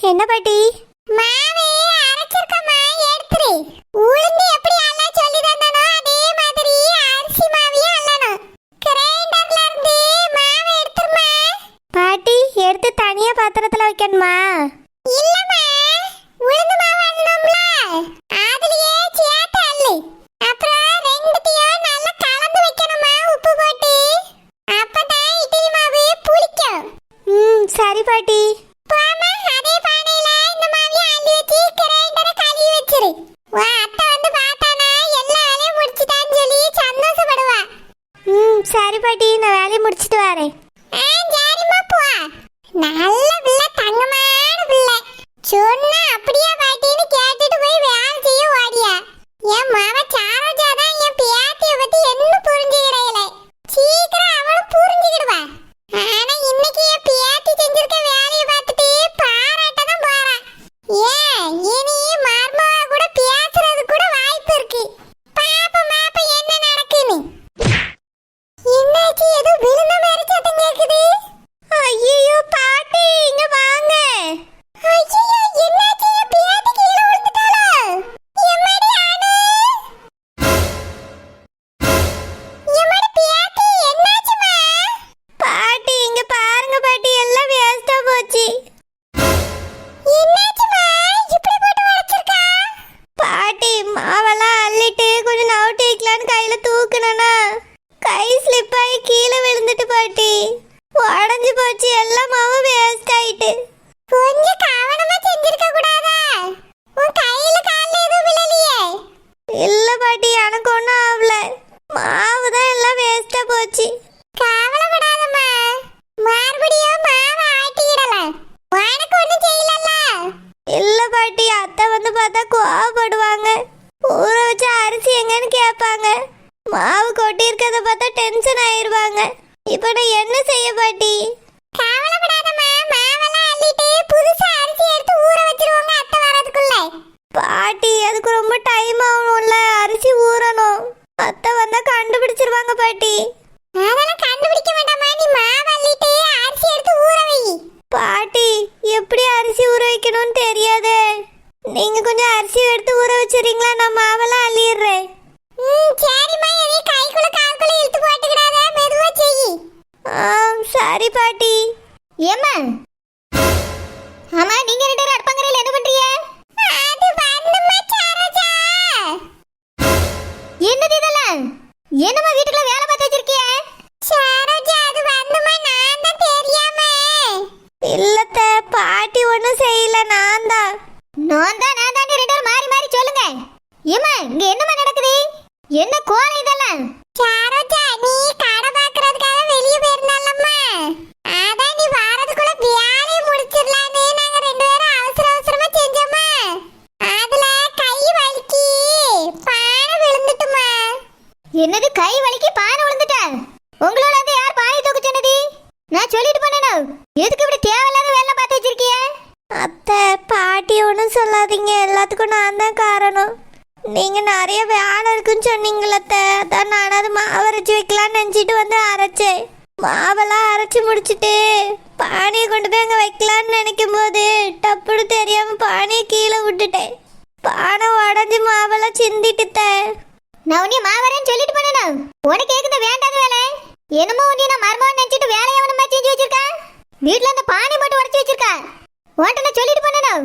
என்ன பாட்டி? மாவே அரைச்சிருக்கமா, எடுத்துரு. உளுந்து எப்படி அள்ள சொல்லி தந்தானோ அதே மாதிரி அரிசி மாவையும் அள்ளணும். கிரைண்டர்ல இருந்து மாவை எடுத்துருமா. பாட்டி, எடுத்து தனியா பாத்திரத்துல வைக்கணுமா? இல்லம்மா, உளுந்து மாவு அள்ளணும்ல, அதுலயே சேர்த்து அள்ளு. அப்புறம் ரெண்டுத்தையும் நல்லா கலந்து வைக்கணுமா, உப்பு போட்டு. அப்பதான் இட்லி மாவு புளிக்கும். சரி பாட்டி. போமா, அதே பானையில இந்த மாவையும் அள்ளி வச்சு கிரைண்டரை கழுவி வச்சிரு. உன் அத்தை வந்து பார்த்தானா எல்லா வேலையும் முடிச்சிட்டான்னு சொல்லி சந்தோஷப்படுவா. சரி பாட்டி, நான் வேலையை முடிச்சிட்டு வரேன். சரிம்மா, போ. நல்ல பிள்ளை, தங்கமான பிள்ளை. சொன்னா அப்படியே பாட்டின்னு கேட்டுட்டு போய் வேலை செய்ய ஓடியா. என் மாவ சாரோஜா தான் என் பேத்திய பத்தி என்ன புரிஞ்சுக்கிடையில. சீக்கிரம் அவளும் புரிஞ்சுக்கிடுவா. ஆனா இன்னைக்கு என் பேத்தி செஞ்சிருக்க வேலையை பார்த்துட்டு பாராட்ட தான் போறா. ஏன் இனி மர்மவா கூட பேசுறது கூட வாய்ப்பு இருக்கு. பாப்ப என்ன நடக்குன்னு. என்னாச்சு, ஏதோ விழுந்த மாதிரி சத்தம் கேக்குது. ஐயோ பாட்டி, இங்க வாங்க. ஐயோ, என்னாச்சு, என் பேத்தி கீழே விழுந்துட்டாளோ? எம்மாடி ஆனு, எம்மாடி பேத்தி, என்னாச்சுமா? பாட்டி, இங்க பாருங்க பாட்டி, எல்லாம் வேஸ்டா போச்சு. என்னாச்சுமா, இப்படி போட்டு உடைச்சிருக்கா? பாட்டி, மாவெல்லாம் அள்ளிட்டு கொஞ்சம் நவுட்டி வைக்கலான்னு கையில தூக்குனா கை ஸ்லிப் ஆகி கீழே விழுந்துட்டு பாட்டி. உடஞ்சு போச்சு, எல்லாம் மாவு வேஸ்ட் ஆயிட்டு. கொஞ்சம் கவனமா செஞ்சிருக்க கூடாதா? உன் கையில கால்ல எதுவும் விழலையே? இல்ல பாட்டி, எனக்கு ஒன்றும் ஆகல. மாவு தான் எல்லாம் வேஸ்டா போச்சு. கவலைப்படாதம்மா, மறுபடியும் மாவை ஆட்டிக்கிடலாம். உனக்கு ஒண்ணும் செய்யலல்ல? இல்ல பாட்டி, அத்தை வந்து பார்த்தா கோவப்படுவாங்க. ஊற வச்ச அரிசி எங்கன்னு கேட்பாங்க. மாவு கொட்டி இருக்கிறத பார்த்தா டென்ஷன் ஆயிருவாங்க. இப்போ நான் என்ன செய்ய பாட்டி? கவலைப்படாதம்மா, மாவெல்லாம் அள்ளிட்டு புதுசா அரிசி எடுத்து ஊற வச்சிருவாங்க அத்தை வரதுக்குள்ள. பாட்டி, அதுக்கு ரொம்ப டைம் ஆகணும்ல, அரிசி ஊறணும். அத்தை வந்தா கண்டுபிடிச்சிருவாங்க பாட்டி. அதெல்லாம் கண்டுபிடிக்க வேண்டாமா, நீ மாவு அள்ளிட்டு அரிசி எடுத்து ஊற வை. பாட்டி, எப்படி அரிசி ஊற வைக்கணும்னு தெரியாதே. நீங்க கொஞ்சம் அரிசி எடுத்து ஊற வச்சிரீங்களா? நான் மாவெல்லாம் அள்ளிடுறேன். சரிம்மா, எதை கைக்குள்ள கால்குள்ள இழுத்து போட்டுக்கிடாத, மெதுவா செய். சரி பாட்டி. ஏம்மா, ஆமா, நீங்க ரெண்டு பேரும் அடுப்பங்கரையில என்ன பண்றீங்க? அது வந்துமா சாரோஜா. என்னது இதெல்லாம்? என்னம்மா வீட்டுக்குள்ள வேலை பார்த்து வச்சிருக்கீங்க? சாரோஜா, அது வந்துமா, நான் தான் தெரியாம. இல்லத்த, பாட்டி ஒன்றும் செய்யல, நான் தான் ரெண்டு பேரும் மாறி மாறி சொல்லுங்க. ஏம்மா, இங்க என்னம்மா நடக்குது? என்ன கோலம் இதெல்லாம்? சாரோஜா, நீ கடை பார்க்கறதுக்காக வெளிய போயிருந்தல்லம்மா, அதான் நீ வரதுக்குள்ள வேலையை முடிச்சிடலான்னு நாங்க ரெண்டு பேரும் அவசர அவசரமா செஞ்சோம்மா. அதுல கை வலிக்கி பானை விழுந்துட்டுமா. என்னது, கை வலிக்கி பானை விழுந்துட்டா? உங்களோட வந்து யார் பானை தூக்க சொன்னது? நான் சொல்லிட்டு போனேனோ. எதுக்கு இப்படி தேவையில்லாத வேலை பார்த்து வச்சிருக்கீங்க? அத்தை, பாட்டி ஒன்றும் சொல்லாதீங்க, எல்லாத்துக்கும் நான் தான் காரணம். நீங்க நிறைய வேலை இருக்குன்னு சொன்னீங்கள, அதான் நான் அது மாவு அரைச்சி வைக்கலான்னு நினச்சிட்டு வந்து அரைச்சேன். மாவெல்லாம் அரைச்சி முடிச்சிட்டு பானையை கொண்டு போய் அங்கே வைக்கலான்னு நினைக்கும் போது டப்புன்னு தெரியாம பானையை கீழே விட்டுட்டேன். பானை உடஞ்சி மாவெல்லாம் சிந்திட்டுத்த. நான் உன்னைய மாவரேன்னு சொல்லிட்டு போனேனோ. உனக்கு கேக்குத வேண்டாத வேலை? என்னமோ உன்னைய நான் மர்மம்னு நினைச்சிட்டு வேலையை அவனை செஞ்சு வச்சிருக்கா. வீட்டுல அந்த பானை மட்டும் உடச்சி வச்சிருக்கா. உன்கிட்ட நான் சொல்லிட்டு போனேனோ.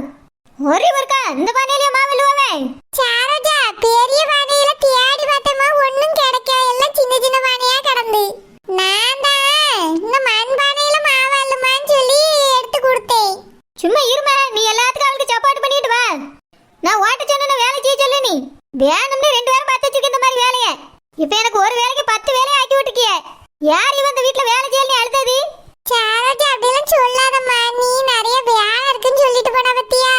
ஒரே ஒருக்கா இந்த பானையிலேயே மாவெல்லுவாவே. சாரோஜா, பெரிய பானையில தேடி பார்த்தமா ஒண்ணும் கிடைக்க, எல்லாம் சின்ன சின்ன பானையா கிடந்து. நான் தான் இந்த மண் பானையில மாவெல்லுமான்னு சொல்லி எடுத்து கொடுத்தேன். சும்மா இருமா, நீ எல்லாத்துக்கும் அவளுக்கு சப்போர்ட் பண்ணிட்டு வா. நான் ஓட்ட சொன்ன வேலை செய்ய சொல்லு. நீ வேணும்னு ரெண்டு பேரும் பார்த்து வச்சிருக்க இந்த மாதிரி வேலையை. இப்ப எனக்கு ஒரு வேலைக்கு 10 வேலையை ஆக்கி விட்டுருக்கிய. யார் இவன் இந்த வீட்டுல வேலை செய்யலன்னு அழுத்தது? சாரோஜா, அப்படிலாம் சொல்லாதம்மா, நீ நிறைய வேலை இருக்குன்னு சொல்லிட்டு போன பத்தியா.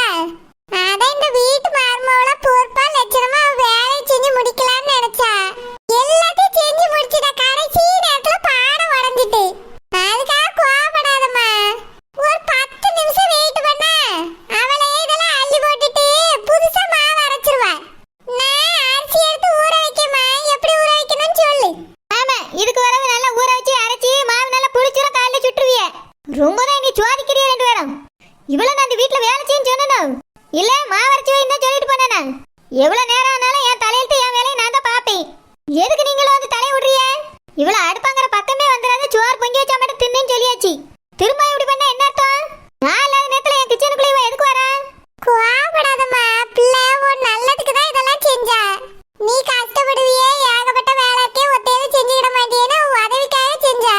அதான் இந்த வீட்டு மருமகள பொறுப்பா லட்சணமா வேலையை செஞ்சு முடிக்கலாம்னு நினைச்சா. எல்லாத்தையும் செஞ்சு முடிச்சுட்டா, கடைசி நேரத்துல பானை உடஞ்சிட்டு. அதுக்காக கோவப்படாதம்மா, ஒரு 10 நிமிஷம் வெயிட் பண்ணா அவளே இதெல்லாம் அள்ளி போட்டுட்டு புதுசா மாவு அரைச்சிருவா. நான் அரிசி எடுத்து ஊற வைக்கமா, எப்படி ஊற வைக்கணும்னு சொல்லு. ஆமா, இதுக்கு வரவு நல்லா ஊற வச்சு அரைச்சி மாவு நல்லா புளிச்சுற காலையில சுட்டுருவிய. ரொம்ப தான் நீ சோதிக்கிறிய ரெண்டு பேரும். இவ்வளவு நான் இந்த வீட்டுல வேலை செய்ய அரைச்சி வை இன்னும் சொல்லிட்டு போனேனா? எவ்வளவு நேரம் ஆனாலும் என் தலையிட்டு என் வேலையை நான் தான் பாப்பேன். எதுக்கு நீங்களும் வந்து தலைய விடுறிய? இவ்வளவு அடுப்பாங்கிற பக்கமே வந்துடாத, சோறு பொங்கி வச்சா மட்டும் தின்னு சொல்லியாச்சு. திரும்ப இப்படி பண்ண என்ன அர்த்தம்? நான் இல்லாத நேரத்துல என் கிச்சனுக்குள்ள இவன் எதுக்கு வரா? கோவப்படாதம்மா, பிள்ளை உன் நல்லதுக்கு தான் இதெல்லாம் செஞ்சா. நீ கஷ்டப்படுவியே, ஏகப்பட்ட வேலைக்கே ஒத்தையில செஞ்சுக்கிட மாட்டேன்னு உதவிக்காக செஞ்சா.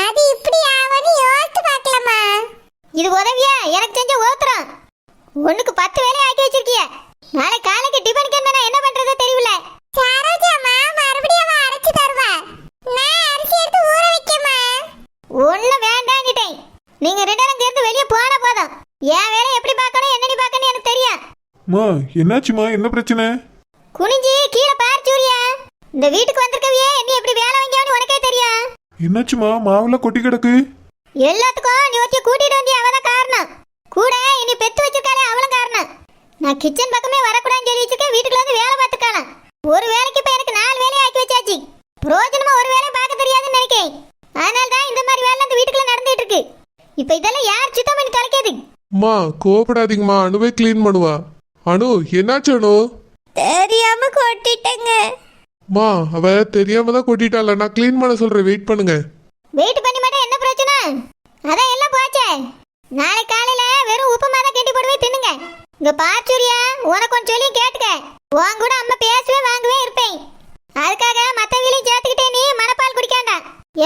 அது இப்படி ஆவன்னு யோசித்து பார்க்கலாமா? இது உதவியா? எனக்கு செஞ்ச ஓத்துறோம். ஒண்ணுக்கு 10 வேலையை ஆக்கி வச்சிருக்கிய. நாளை காலைக்கு டிபனுக்கு என்ன பண்றது தெரியல. சரோஜாமா, மறுபடியும் அவ அரைச்சு தருவா. நான் அரிசி எடுத்து ஊற வைக்கமா? ஒண்ணும் வேண்டாங்கிட்டேன். நீங்க 2 பேரும் சேர்ந்து வெளியே போனா போதும். என் வேலை எப்படி பார்க்கணும் என்னடி பார்க்கணும் எனக்கு தெரியும். மா என்னாச்சுமா, என்ன பிரச்சனை? குனிஞ்சி கீழே பாரு சூர்யா. இந்த வீட்டுக்கு வந்திருக்கவியே நீ எப்படி வேலை வாங்கியான்னு உனக்கே தெரியும். என்னாச்சுமா, மாவுல கொட்டி கிடக்கு. எல்லாத்துக்கும் நீ ஒருத்திய கூட்டிட்டு வந்தி அவதான் காரணம். கூட இனி பெத்து வச்சிருக்காளே அவளும் காரணம். நான் கிச்சன் பக்கமே வரக்கூடாதுன்னு சொல்லி வச்சிருக்கேன். வீட்டுக்குள்ள வந்து வேலை பார்த்துக்கான ஒரு வேலைக்கு இப்ப எனக்கு 4 வேலையை ஆக்கி வச்சாச்சு. பிரோஜனமா ஒரு வேலையும் பார்க்க தெரியாதுன்னு நினைக்கேன். அதனால தான் இந்த மாதிரி வேலை அந்த வீட்டுக்குள்ள நடந்துட்டு இருக்கு. இப்ப இதெல்லாம் யார் சுத்தம் பண்ணி தொலைக்கிறது? அம்மா கோவப்படாதீங்கம்மா, அணுவே க்ளீன் பண்ணுவா. அணு என்னாச்சு அணு? தெரியாம கொட்டிட்டேங்க. மா அவ தெரியாம தான் கொட்டிட்டால, நான் க்ளீன் பண்ண சொல்றேன், வெயிட் பண்ணுங்க. வெயிட் பண்ணி மட்டும் என்ன பிரச்சனை? அதான் எல்லாம் போச்சே. நாளை காலையில வெறும் உப்புமா தான் கட்டி போடுவே தின்னுங்க. இங்க பார் சூர்யா, உனக்கு ஒன்று சொல்லி கேட்டுக்க. உன் கூட அம்மா பேசவே வாங்கவே இருப்பேன். அதுக்காக மத்தவங்களையும் சேர்த்துக்கிட்டே நீ மனப்பால் குடிக்காண்டா.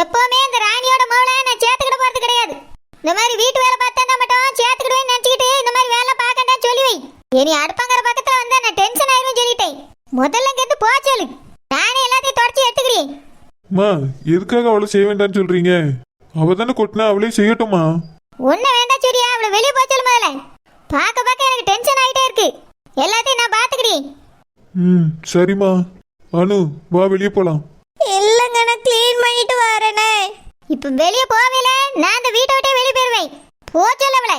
எப்பவுமே இந்த ராணியோட மவளை நான் சேர்த்துக்கிட போறது கிடையாது. இந்த மாதிரி வீட்டு வேலை பார்த்தா மட்டும் சேர்த்துக்கிடுவேன்னு நினைச்சுக்கிட்டு இந்த மாதிரி வேலை பார்க்கண்டா சொல்லி வை. இனி அடுப்பங்கிற பக்கத்துல வந்தா நான் டென்ஷன் ஆயிரும் சொல்லிட்டேன். முதல்ல இங்கிருந்து போ சொல்லு. நானே எல்லாத்தையும் தொடச்சி எடுத்துக்கிறேன். மா எதுக்காக அவளை செய்ய வேண்டாம்னு சொல்றீங்க? அவ தானே கொட்டினா, அவளே செய்யட்டுமா? ஒண்ணு வேண்டாம் சூர்யா, அவளை வெளியே போச்சல் முதல்ல. பார்க்க எனக்கு டென்ஷன் ஆகிட்டே இருக்கு. எல்லாத்தையும் நான் பாத்துக்கிறேன். சரிம்மா. அனு வா வெளியே போலாம். இல்லங்க, நான் க்ளீன் பண்ணிட்டு வரேனே. இப்ப வெளியே போவேல, நான் இந்த வீட்டை விட்டே வெளியே போயிருவேன். போச்சல் அவளை.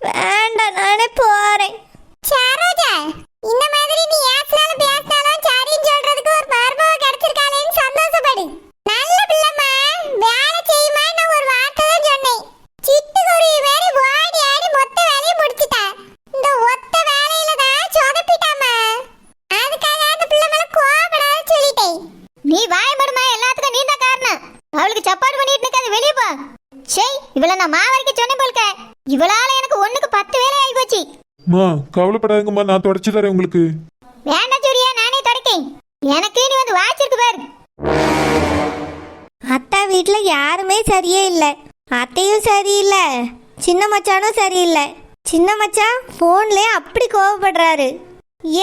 வேண்டாம், நானே போறேன். சரோஜா, இந்த மாதிரி நீ ஏஸ்னாலும் பேசினாலும் சரின்னு சொல்றதுக்கு ஒரு மருமக கிடைச்சிருக்காளேன்னு சந்தோஷப்படு. நல்ல பிள்ளைமா, வேலை செய்யுமா நான் ஒரு வார்த்தை தான் சொன்னேன். சிட்டுக்குருவி மாதிரி ஓடி ஆடி மொத்த வேலையை முடிச்சிட்டா. இந்த ஒத்த வேலையில தான் சொதப்பிட்டாமா. அதுக்காக அந்த பிள்ளை மேல கோவப்படாத சொல்லிட்டேன். நீ வாய மடுமா, எல்லாத்துக்கும் நீ தான் காரணம். அவளுக்கு சப்பாடு பண்ணிட்டு இருக்காது, வெளியே போ. சரி, இவளை நான் மாவரைக்கு சொன்னேன் போல்க. இவளால எனக்கு ஒண்ணுக்கு 10 வேலை ஆகி போச்சு. மா கவலைப்படாதுங்கம்மா, நான் தொடச்சு தரேன் உங்களுக்கு. வேண்டாம் சூர்யா, நானே தொடக்கேன். எனக்கு நீ வந்து வாச்சிருக்கு பாரு. அத்தா வீட்ல யாருமே சரியே இல்லை. அத்தையும் சரியில்லை, சின்ன மச்சானும் சரியில்லை. சின்ன மச்சான் ஃபோன்லேயே அப்படி கோவப்படுறாரு.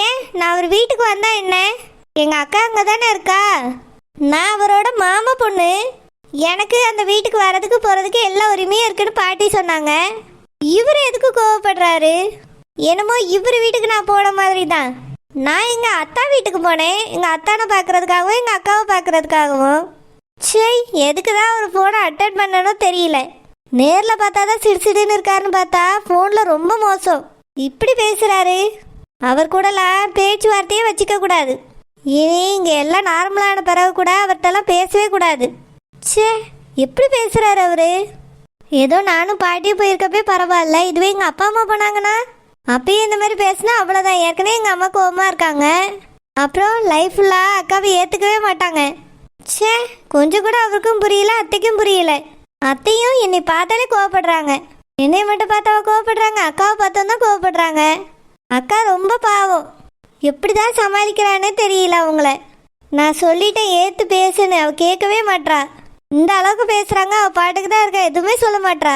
ஏன் நான் அவர் வீட்டுக்கு வந்தா என்ன? எங்க அக்கா அங்கே தானே இருக்கா. நான் அவரோட மாமா பொண்ணு. எனக்கு அந்த வீட்டுக்கு வர்றதுக்கு போகிறதுக்கு எல்லா உரிமையும் இருக்குன்னு பாட்டி சொன்னாங்க. இவர் எதுக்கு கோவப்படுறாரு? என்னமோ இவர் வீட்டுக்கு நான் போன மாதிரி தான். நான் எங்கள் அத்தா வீட்டுக்கு போனேன், எங்கள் அத்தானை பார்க்கறதுக்காகவும் எங்கள் அக்காவை பார்க்கறதுக்காகவும். சரி, எதுக்கு தான் ஒரு ஃபோனை அட்டன் பண்ணணும் தெரியல. நேரில் பார்த்தா தான் சிடுசிடுன்னு இருக்காருன்னு பார்த்தா ஃபோனில் ரொம்ப மோசம். இப்படி பேசுகிறாரு. அவர் கூடலாம் பேச்சுவார்த்தையே வச்சுக்க கூடாது. இனி இங்கே எல்லாம் நார்மலான பிறகு கூட அவர்கிட்டலாம் பேசவே கூடாது. சே, எப்படி பேசுகிறாரு அவரு? ஏதோ நானும் பாட்டியும் போயிருக்கப்பே பரவாயில்ல. இதுவே எங்கள் அப்பா அம்மா போனாங்கன்னா அப்பயும் இந்த மாதிரி பேசினா அவ்வளோதான். ஏற்கனவே எங்கள் அம்மா கோவமாக இருக்காங்க. அப்புறம் லைஃப் ஃபுல்லாக அக்காவை ஏற்றுக்கவே மாட்டாங்க. சே, கொஞ்சம் கூட அவருக்கும் புரியல, அத்தைக்கும் புரியல. அத்தையும் என்னை பார்த்தாலே கோவப்படுறாங்க. என்னை மட்டும் பார்த்தாவ கோவப்படுறாங்க, அக்காவை பார்த்தோம் தான் கோவப்படுறாங்க. அக்கா ரொம்ப பாவம். எப்படி தான் சமாளிக்கிறானே தெரியல அவங்கள. நான் சொல்லிட்டேன் ஏற்று பேசுன்னு, அவள் கேட்கவே மாட்றா. இந்த அளவுக்கு பேசுகிறாங்க, அவள் பாட்டுக்கு தான் இருக்கா, எதுவுமே சொல்ல மாட்றா.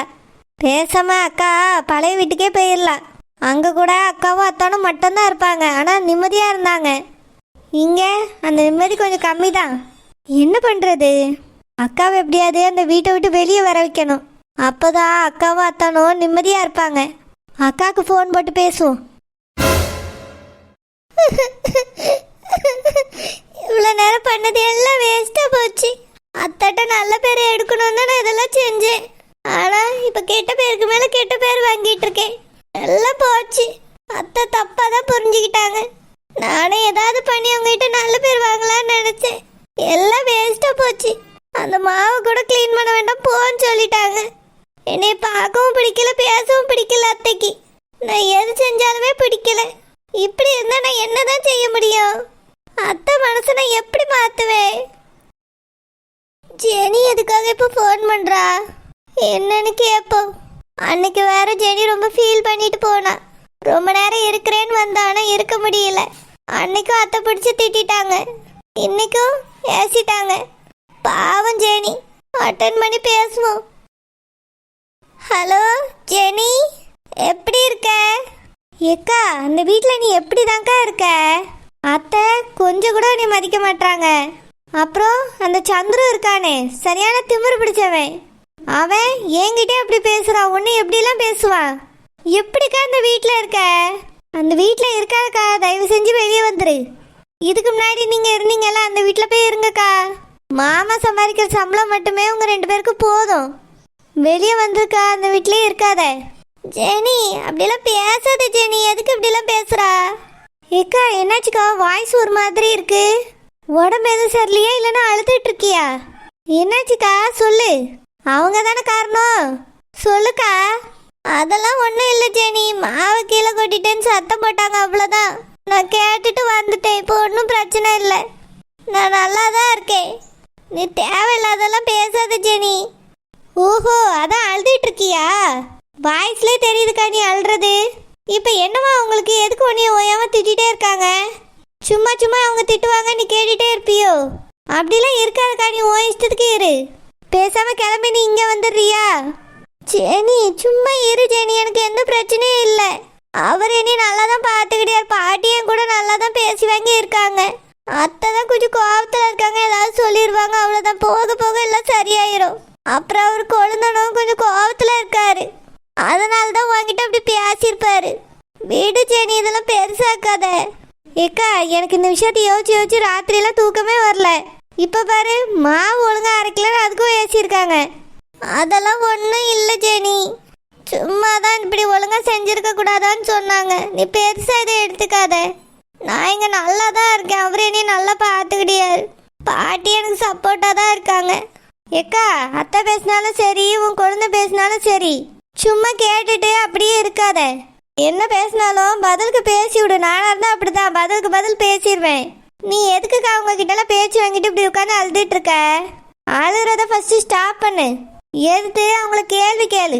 பேசாம அக்கா பழைய வீட்டுக்கே போயிடலாம். அங்கே கூட அக்காவும் அத்தானும் மட்டும்தான் இருப்பாங்க, ஆனால் நிம்மதியாக இருந்தாங்க. இங்கே அந்த நிம்மதி கொஞ்சம் கம்மி தான். என்ன பண்ணுறது? அக்காவை எப்படியாவது அந்த வீட்டை விட்டு வெளியே வர வைக்கணும். அப்போதான் அக்காவும் அத்தானும் நிம்மதியாக இருப்பாங்க. அக்காவுக்கு ஃபோன் போட்டு பேசுவோம். இவ்வளோ நேரம் பண்ணது எல்லாம் வேஸ்ட்டாக போச்சு. அத்தாட்ட நல்ல பேர் எடுக்கணும்னு நான் இதெல்லாம் செஞ்சேன். ஆனால் இப்போ கெட்ட பேருக்கு மேலே கெட்ட பேர் வாங்கிட்டு இருக்கேன். எல்லாம் போச்சு. அத்தை தப்பாக தான் புரிஞ்சுக்கிட்டாங்க. நானே ஏதாவது பண்ணி அவங்ககிட்ட நல்ல பேர் வாங்கலாம்னு நினச்சேன். எல்லாம் வேஸ்ட்டாக போச்சு. அந்த மாவை கூட க்ளீன் பண்ண வேண்டாம் போன்னு சொல்லிட்டாங்க. என்னை பார்க்கவும் பிடிக்கல, பேசவும் பிடிக்கல. அத்தைக்கு நான் எது செஞ்சாலுமே பிடிக்கல. என்னதான் செய்ய முடியும்? அத்தை மனசை நான் எப்படி மாத்துவேன்? ஜெனி எதுக்காக இப்போ ஃபோன் பண்றா? என்னன்னு கேட்போம். அன்னைக்கு வேற ஜெனி ரொம்ப ஃபீல் பண்ணிட்டு போனா. ரொம்ப நேரம் இருக்கிறேன்னு வந்தா, ஆனா இருக்க முடியல. அன்னைக்கும் அத்தை பிடிச்சி திட்டாங்க, இன்னைக்கும் ஏசிட்டாங்க. பாவம் ஜெனி. அட்டன் பண்ணி பேசுவோம். ஹலோ ஜெனி, எப்படி இருக்க? ஏக்கா, அந்த வீட்டில் நீ எப்படிதான்க்கா இருக்க? அத்தை கொஞ்சம் கூட நீ மதிக்க மாட்டாங்க. அப்புறம் அந்த சந்துரு இருக்கானே, சரியான திமிரு பிடிச்சவன். அவன் என்கிட்டே அப்படி பேசுறான். ஒன்று எப்படிலாம் பேசுவான். எப்படிக்கா அந்த வீட்டில் இருக்க? அந்த வீட்டில் இருக்காதுக்கா, தயவு செஞ்சு வெளியே வந்துரு. இதுக்கு முன்னாடி நீங்கள் இருந்தீங்கல்ல, அந்த வீட்டில் போய் இருங்கக்கா. மாமா சம்பாதிக்கிற சம்பளம் மட்டுமே உங்கள் 2 பேருக்கு போதும். வெளியே வந்துருக்கா, அந்த வீட்டிலே இருக்காத. ஜெனி அப்படிலாம் பேசாத ஜெனி. எதுக்கு இப்படிலாம் பேசுறா? ஏக்கா என்னாச்சுக்கா, வாய்ஸ் ஒரு மாதிரி இருக்கு. உடம்பு எதுவும் சரியில்லையா, இல்லைன்னா அழுதுட்டு இருக்கியா? என்னாச்சுக்கா சொல்லு. அவங்க தானே காரணம், சொல்லுக்கா. அதெல்லாம் ஒன்றும் இல்லை ஜெனி, மாவை கீழே கொட்டிட்டேன்னு சத்தம் போட்டாங்க, அவ்வளோதான். நான் கேட்டுட்டு வந்துட்டேன். இப்போ ஒன்றும் பிரச்சனை இல்லை, நான் நல்லா தான் இருக்கேன். நீ தேவையில்லாதெல்லாம் பேசாத ஜெனி. ஓஹோ, அதான் அழுதுட்டு இருக்கியா? வாய்ஸ்லேயே தெரியுதுக்கா நீ அழுறது. இப்போ என்னவா உங்களுக்கு? எதுக்கு உன்னைய ஓயாம திட்டிகிட்டே இருக்காங்க? சும்மா சும்மா அவங்க திட்டுவாங்க, நீ கேட்டுட்டே இருப்பியோ? அப்படிலாம் இருக்காதுக்கா, நீ உன் இஷ்டத்துக்கு இரு. பேசாம கிளம்பி நீ இங்கே வந்துடுறியா? ஜெனி சும்மா இரு ஜெனி, எனக்கு எந்த பிரச்சனையும் இல்லை. அவர் என்னை நல்லா தான் பார்த்துக்கிட்டார். பாட்டியும் கூட நல்லா தான் பேசி வாங்கி இருக்காங்க. அத்தை தான் கொஞ்சம் கோபத்தில் இருக்காங்க, ஏதாவது சொல்லிடுவாங்க, அவ்வளோதான். போக போக எல்லாம் சரியாயிரும். அப்புறம் அவர் கொழுந்தனும் கொஞ்சம் கோபத்தில் இருக்காரு, அதனால தான் உங்ககிட்ட அப்படி பேசியிருப்பாரு. வீடு ஜெனி, இதெல்லாம் பெருசாக்காத. ஏக்கா, எனக்கு இந்த விஷயத்தை யோசிச்சு ராத்திரியெல்லாம் தூக்கமே வரல. இப்போ பாரு, மாவு ஒழுங்கா அரைக்கலன்னு அதுக்கும் ஏசியிருக்காங்க. அதெல்லாம் ஒன்றும் இல்லை ஜெனி, சும்மா தான் இப்படி ஒழுங்கா செஞ்சிருக்க கூடாதான்னு சொன்னாங்க. நீ பெருசாக இதை எடுத்துக்காத. நான் இங்கே நல்லா தான் இருக்கேன். அவர் என்னையும் நல்லா பார்த்துக்கிட்டியாரு. பாட்டி எனக்கு சப்போர்ட்டாக தான் இருக்காங்க. ஏக்கா, அத்தை பேசினாலும் சரி, உன் குழந்தை பேசினாலும் சரி, சும்மா கேட்டுட்டு அப்படியே இருக்காத. என்ன பேசினாலும் பதிலுக்கு பேசி விடு. நானாக இருந்தால் அப்படிதான், பதிலுக்கு பதில் பேசிடுவேன். நீ எதுக்குக்கா அவங்க கிட்டலாம் பேச்சு வாங்கிட்டு இப்படி உட்காந்து அழுதுட்டு இருக்க? அழுகிறத ஃபர்ஸ்ட் ஸ்டாப் பண்ணு. எதுத்து அவங்கள கேள்வி கேளு,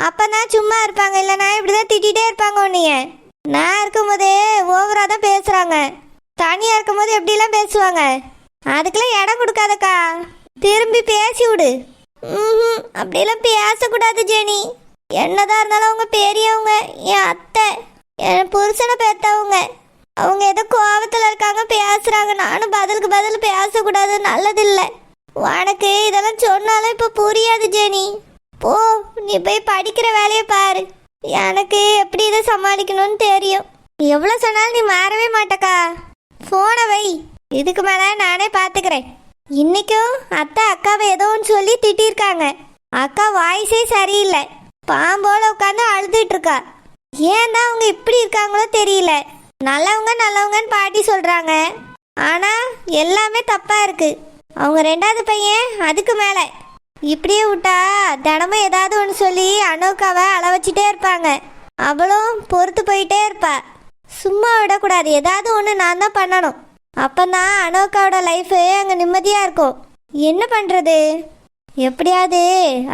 அப்பதான் சும்மா இருப்பாங்க. இல்லைனா இப்படிதான் திட்டிகிட்டே இருப்பாங்க உன்னைய. நான் இருக்கும்போதே ஓவராக தான் பேசுகிறாங்க. தனியாக இருக்கும்போது எப்படிலாம் பேசுவாங்க. அதுக்கெல்லாம் இடம் கொடுக்காதக்கா, திரும்பி பேசி விடு. அப்படிலாம் பேசக்கூடாது ஜெனி. என்னதான் இருந்தாலும் அவங்க பெரியவங்க, என் அத்தை, என் புருஷனை பெற்றவங்க. அவங்க ஏதோ கோபத்தில் இருக்காங்க, பேசுகிறாங்க. நானும் பதிலுக்கு பதில் பேசக்கூடாது, நல்லதில்லை. உனக்கு இதெல்லாம் சொன்னாலும் இப்போ புரியாது ஜெனி. போ, நீ போய் படிக்கிற வேலையை பாரு. எனக்கு எப்படி இதை சமாளிக்கணும்னு தெரியும். எவ்வளோ சொன்னாலும் நீ மாறவே மாட்டக்கா. ஃபோனை வை, இதுக்கு மேலே நானே பார்த்துக்கிறேன். இன்னைக்கும் அத்தை அக்காவை ஏதோ ஒன்று சொல்லி திட்டிருக்காங்க. அக்கா வாய்ஸே சரியில்லை, பாம்போட உட்காந்து அழுதுட்டு இருக்கா. ஏன் தான் அவங்க இப்படி இருக்காங்களோ தெரியல. நல்லவங்க நல்லவங்கன்னு பாட்டி சொல்றாங்க, ஆனா எல்லாமே தப்பா இருக்கு. அவங்க 2வது பையன் அதுக்கு மேல. இப்படியே விட்டா தினமும் ஏதாவது ஒன்று சொல்லி அனோக்காவை அள வச்சுட்டே இருப்பாங்க. அவளும் பொறுத்து போயிட்டே இருப்பா. சும்மா விடக்கூடாது, ஏதாவது ஒன்று நான் தான் பண்ணணும். அப்போதான் அனோக்காவோட லைஃபு அங்கே நிம்மதியாக இருக்கும். என்ன பண்ணுறது? எப்படியாவது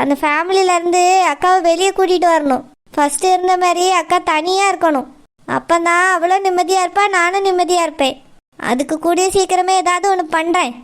அந்த ஃபேமிலியிலேருந்து அக்காவை வெளியே கூட்டிகிட்டு வரணும். ஃபஸ்ட்டு இருந்த மாதிரி அக்கா தனியாக இருக்கணும். அப்போதான் அவளும் நிம்மதியாக இருப்பா, நானும் நிம்மதியாக இருப்பேன். அதுக்கு கூடிய சீக்கிரமே ஏதாவது ஒன்று பண்ணுறேன்.